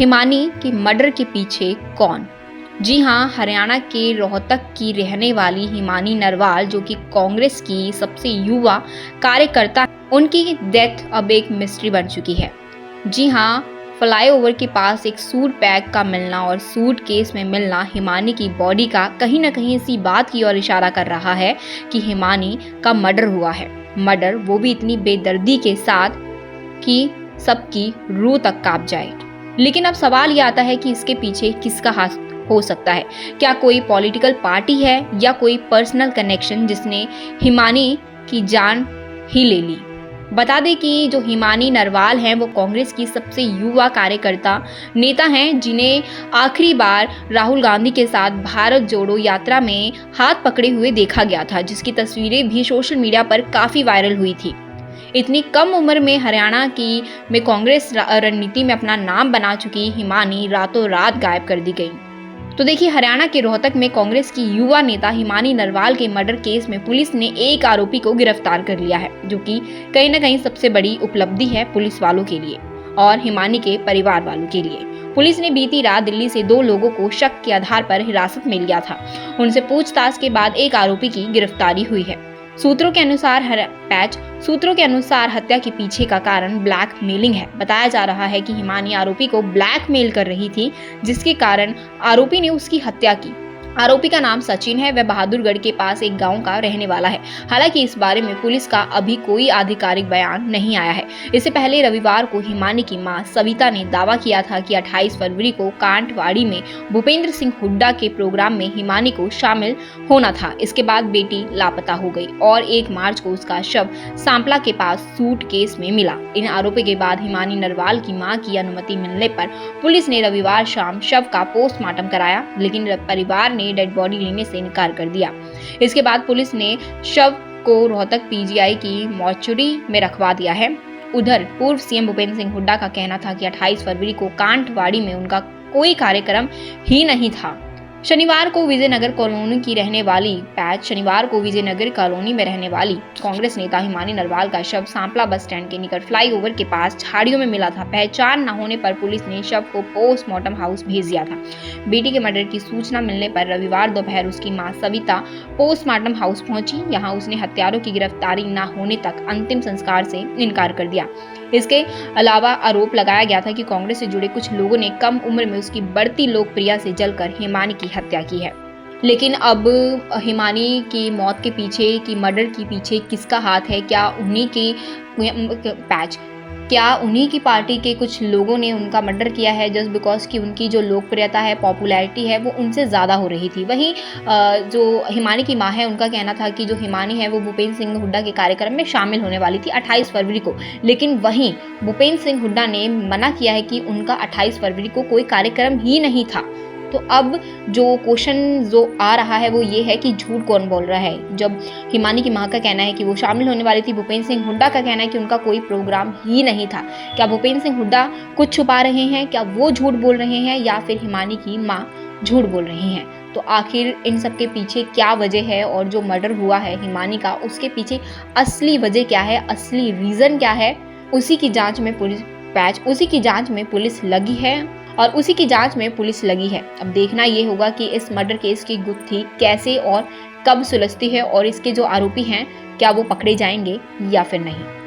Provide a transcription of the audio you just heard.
हिमानी की मर्डर के पीछे कौन? जी हाँ, हरियाणा के रोहतक की रहने वाली हिमानी नरवाल, जो कि कांग्रेस की सबसे युवा कार्यकर्ता, उनकी डेथ अब एक मिस्ट्री बन चुकी है। जी हाँ, फ्लाईओवर के पास एक सूट बैग का मिलना और सूट केस में मिलना हिमानी की बॉडी का कहीं ना कहीं इसी बात की ओर इशारा कर रहा है कि हिमानी का मर्डर हुआ है। मर्डर वो भी इतनी बेदर्दी के साथ कि सबकी रूह तक कांप जाए। लेकिन अब सवाल ये आता है कि इसके पीछे किसका हाथ हो सकता है? क्या कोई पॉलिटिकल पार्टी है या कोई पर्सनल कनेक्शन जिसने हिमानी की जान ही ले ली? बता दें कि जो हिमानी नरवाल हैं वो कांग्रेस की सबसे युवा कार्यकर्ता नेता हैं, जिन्हें आखिरी बार राहुल गांधी के साथ भारत जोड़ो यात्रा में हाथ पकड़े हुए देखा गया था, जिसकी तस्वीरें भी सोशल मीडिया पर काफ़ी वायरल हुई थी। इतनी कम उम्र में हरियाणा की में कांग्रेस रणनीति में अपना नाम बना चुकी हिमानी रातों रात गायब कर दी गई। तो देखिए, हरियाणा के रोहतक में कांग्रेस की युवा नेता हिमानी नरवाल के मर्डर केस में पुलिस ने एक आरोपी को गिरफ्तार कर लिया है, जो कि कहीं ना कहीं सबसे बड़ी उपलब्धि है पुलिस वालों के लिए और हिमानी के परिवार वालों के लिए। पुलिस ने बीती रात दिल्ली से 2 लोगों को शक के आधार पर हिरासत में लिया था। उनसे पूछताछ के बाद एक आरोपी की गिरफ्तारी हुई है। सूत्रों के अनुसार हत्या के पीछे का कारण ब्लैकमेलिंग है। बताया जा रहा है कि हिमानी आरोपी को ब्लैकमेल कर रही थी, जिसके कारण आरोपी ने उसकी हत्या की। आरोपी का नाम सचिन है। वह बहादुरगढ़ के पास एक गांव का रहने वाला है। हालांकि इस बारे में पुलिस का अभी कोई आधिकारिक बयान नहीं आया है। इससे पहले रविवार को हिमानी की मां सविता ने दावा किया था कि 28 फरवरी को कांटवाड़ी में भूपेंद्र सिंह हुड्डा के प्रोग्राम में हिमानी को शामिल होना था। इसके बाद बेटी लापता हो गई और 1 मार्च को उसका शव सांपला के पास सूटकेस में मिला। इन आरोपों के बाद हिमानी नरवाल की मां की अनुमति मिलने पर पुलिस ने रविवार शाम शव का पोस्टमार्टम कराया, लेकिन परिवार ने डेड बॉडी लेने से इनकार कर दिया। इसके बाद पुलिस ने शव को रोहतक पीजीआई की मॉर्चुरी में रखवा दिया है। उधर पूर्व सीएम भूपेंद्र सिंह हुड्डा का कहना था कि 28 फरवरी को कांटवाड़ी में उनका कोई कार्यक्रम ही नहीं था। शनिवार को विजयनगर कॉलोनी में रहने वाली कांग्रेस नेता हिमानी नरवाल का शव सांपला बस स्टैंड के निकट फ्लाईओवर के पास झाड़ियों में मिला था। पहचान न होने पर पुलिस ने शव को पोस्टमार्टम हाउस भेज दिया था। बेटी के मर्डर की सूचना मिलने पर रविवार दोपहर उसकी मां सविता पोस्टमार्टम हाउस पहुंची। यहां उसने हत्यारों की गिरफ्तारी न होने तक अंतिम संस्कार से इनकार कर दिया। इसके अलावा आरोप लगाया गया था कि कांग्रेस से जुड़े कुछ लोगों ने कम उम्र में उसकी बढ़ती लोकप्रियता से जलकर हिमानी की हत्या की है। लेकिन अब हिमानी की मौत के पीछे, की मर्डर के पीछे किसका हाथ है? क्या उन्हीं की पार्टी के कुछ लोगों ने उनका मर्डर किया है जस्ट बिकॉज कि उनकी जो लोकप्रियता है, पॉपुलैरिटी है, वो उनसे ज़्यादा हो रही थी? वहीं जो हिमानी की मां है, उनका कहना था कि जो हिमानी है वो भूपेंद्र सिंह हुड्डा के कार्यक्रम में शामिल होने वाली थी 28 फरवरी को। लेकिन वहीं भूपेंद्र सिंह हुड्डा ने मना किया है कि उनका 28 फरवरी को कोई कार्यक्रम ही नहीं था। तो अब जो क्वेश्चन जो आ रहा है वो ये है कि झूठ कौन बोल रहा है? जब हिमानी की मां का कहना है कि वो शामिल होने वाली थी, भूपेंद्र सिंह हुड्डा का कहना है कि उनका कोई प्रोग्राम ही नहीं था। क्या भूपेंद्र सिंह हुड्डा कुछ छुपा रहे हैं? क्या वो झूठ बोल रहे हैं या फिर हिमानी की मां झूठ बोल रही हैं? तो आखिर इन सब के पीछे क्या वजह है? और जो मर्डर हुआ है हिमानी का, उसके पीछे असली वजह क्या है, असली रीज़न क्या है? उसी की जांच में पुलिस लगी है। अब देखना ये होगा कि इस मर्डर केस की गुत्थी कैसे और कब सुलझती है और इसके जो आरोपी हैं क्या वो पकड़े जाएंगे या फिर नहीं।